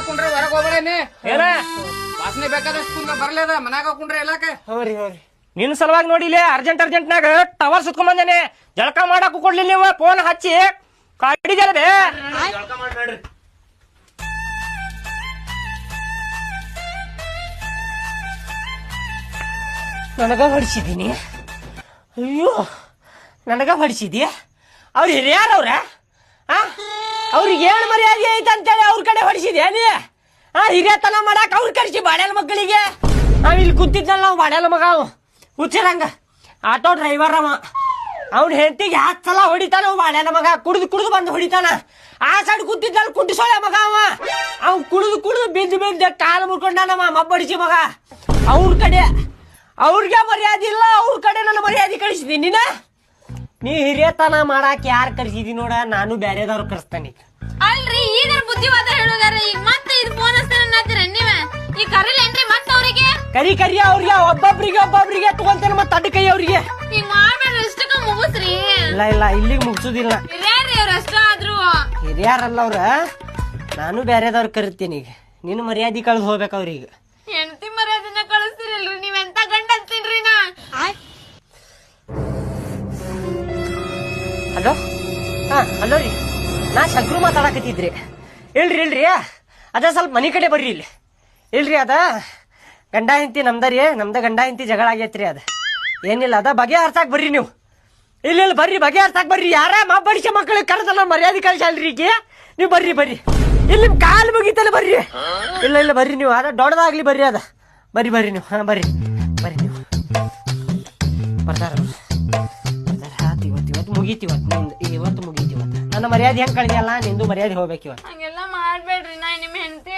ಕುಂಡ್ರೆ ಹೊರಗೆ ಹೋಗ್ಬೇಡೇನಿ ಏನ ವಾಸನೆ ಬೇಕಾದಷ್ಟು ಕುಂದ ಬರ್ಲೇದ ಮನ್ಯಾಗ ಕುಂಡ್ರೆ ಎಲ್ಲಾಕ ಹೋರಿ ನಿನ್ ಸಲುವಾಗಿ ನೋಡಿಲಿ ಅರ್ಜೆಂಟ್ನಾಗ ಟವರ್ ಸುತ್ಕೊಂಡ್ ಬಂದೇನೆ ಜಳಕ ಮಾಡಾಕು ಕೊಡ್ಲಿಲ್ಲ ನೀವು ಫೋನ್ ಹಚ್ಚಿ ಕಾಡಿದ್ಯಾರದೆ ಜಳಕ ಮಾಡಿ ನೋಡ್ರಿ ನನಗ ಹೊಡಿಸಿದ್ದೀನಿ ಅಯ್ಯೋ ನನಗ ಹೊಡಿಸಿದಿ ಅವ್ರು ಹಿರಿಯಾರವ್ರ ಅವ್ರಿಗೆ ಏನು ಮರ್ಯಾದೆ ಐತೆ ಅಂತೇಳಿ ಅವ್ರ ಕಡೆ ಹೊಡಿಸಿದ್ಯಾ ನೀ ಹಿರಿಯತನ ಮಾಡಾಕ ಅವ್ರು ಕರ್ಸಿ ಬಾಡ್ಯಾಲ ಮಕ್ಕಳಿಗೆ ಇಲ್ಲಿ ಕೂತಿದ್ನಲ್ಲ ನಾವು ಬಾಡ್ಯಾಲ ಮಗ ಅವ ಹುಚ್ಚಿರಂಗ ಆಟೋ ಡ್ರೈವರ್ ಅವ ಅವ್ನ ಹೆಂಡತಿಗೆ 10 ಸಲ ಹೊಡಿತಾನ ಅವ್ ಬಾಡ್ಯಾಲ ಮಗ ಕುಡಿದು ಬಂದು ಹೊಡಿತಾನ ಆ ಸೈಡ್ ಕೂತಿದ್ನಲ್ಲ ಕುಂಟಿಸೋಳ ಮಗ ಅವ್ ಕುಡಿದು ಬಿದ್ದು ಕಾಲು ಮುರ್ಕೊಂಡಾನವ ಮಬ್ಬಡಿಸಿ ಮಗ ಅವ್ರ ಕಡೆ ಅವ್ರಿಗೆ ಮರ್ಯಾದೆ ಇಲ್ಲ ಅವ್ರ ಕಡೆ ನನ್ನ ಮರ್ಯಾದೆ ಕಳಿಸಿದೀನಿ ನೀ ಹಿರಿಯತನ ಮಾಡಾಕ ಯಾರು ಕರ್ಸಿದಿ ನೋಡ ನಾನು ಬ್ಯಾರೆದವ್ರು ಕರ್ಸ್ತಾನೆ ಅಲ್ರಿ ಈಗ ಬುದ್ಧಿವಾದ ಹೇಳುದಾರ ಈಗ ಮತ್ತೆ ಇದು ಫೋನ್ ಹಚ್ತಾರ ನೀವ ಈಗ ಕರೀಲೇನ್ರಿ ಮತ್ತೆ ಅವ್ರಿಗೆ ಕರಿ ಅವ್ರಿಗೆ ಒಬ್ಬೊಬ್ರಿಗೆ ತಗೊಂತೇನೆ ಮತ್ತೆ ಅಡ್ಡ ಕೈ ಅವ್ರಿಗೆ ಈಗ ಮಾಡ್ಬೇಡ್ರಿ ಇಷ್ಟಕ್ಕ ಮುಗಿಸ್ರಿ ಇಲ್ಲ ಇಲ್ಲಿಗೆ ಮುಗಿಸೋದಿಲ್ಲ ಹಿರಿಯರ್ರಿ ಅವ್ರ ಅಷ್ಟ ಆದ್ರು ಹಿರಿಯಾರಲ್ಲ ಅವ್ರ ನಾನು ಬ್ಯಾರೆದವ್ರು ಕರಿತೀನಿ ಈಗ ನೀನು ಮರ್ಯಾದೆ ಕಳ್ದು ಹೋಗ್ಬೇಕು ಅವ್ರಿಗೆ ಹೆಂಡತಿ ಮರ್ಯಾದನ್ನ ಕಳಿಸ್ತಿರಲ್ರಿ ನೀವೆಂತ ಗಂಡ ಅಂತೀನ್ರಿ ನಾ ಹಲೋ ಹಲೋ ರೀ ನಾ ಶಂಕ್ರು ಮಾತಾಡಕತ್ತಿದ್ರಿ ಇಲ್ರಿ ಅದ ಸ್ವಲ್ಪ ಮನೆ ಕಡೆ ಬರ್ರಿ ಇಲ್ಲಿ ಇಲ್ರಿ ಅದ ಗಂಡ ಹೆಂಡತಿ ನಮ್ದ ಗಂಡ ಹೆಂಡತಿ ಜಗಳ ಆಗೈತ್ರಿ ಅದ ಏನಿಲ್ಲ ಅದ ಬಗೆ ಹರ್ಸಾಕ್ ಬರ್ರಿ ನೀವು ಇಲ್ಲ ಬರ್ರಿ ಬಗೆ ಹರ್ಸಾಕ್ ಬರ್ರಿ ಯಾರ ಬಡಿಸಿ ಮಕ್ಕಳಿಗೆ ಕರೆದಲ್ಲ ಮರ್ಯಾದೆ ಕಳ್ಸಲ್ರಿ ಈಗ ನೀವು ಬರ್ರಿ ಇಲ್ಲಿ ನಿಮ್ ಕಾಲು ಮುಗಿತಲ್ಲ ಬರ್ರಿ ಇಲ್ಲ ಬರ್ರಿ ನೀವು ಅದ ದೊಡ್ಡದಾಗ್ಲಿ ಬರ್ರಿ ಅದ ಬರ್ರಿ ನೀವು ಬರ್ರಿ ನೀವು ಬರ್ತಾರ ಇವತ್ತು ಮುಗೀತಿವತ್ತು ಇವತ್ತು ನನ್ನ ಮರ್ಯಾದೆ ಹೆಂಗ್ ಕಳಿಯಲ್ಲ ನಿಂದು ಮರ್ಯಾದೆ ಹೋಗ್ಬೇಕು ಇವತ್ತು ಹಂಗೆಲ್ಲ ಮಾಡ್ಬೇಡ್ರಿ ನಾ ನಿಮ್ ಹೆಂಡತಿ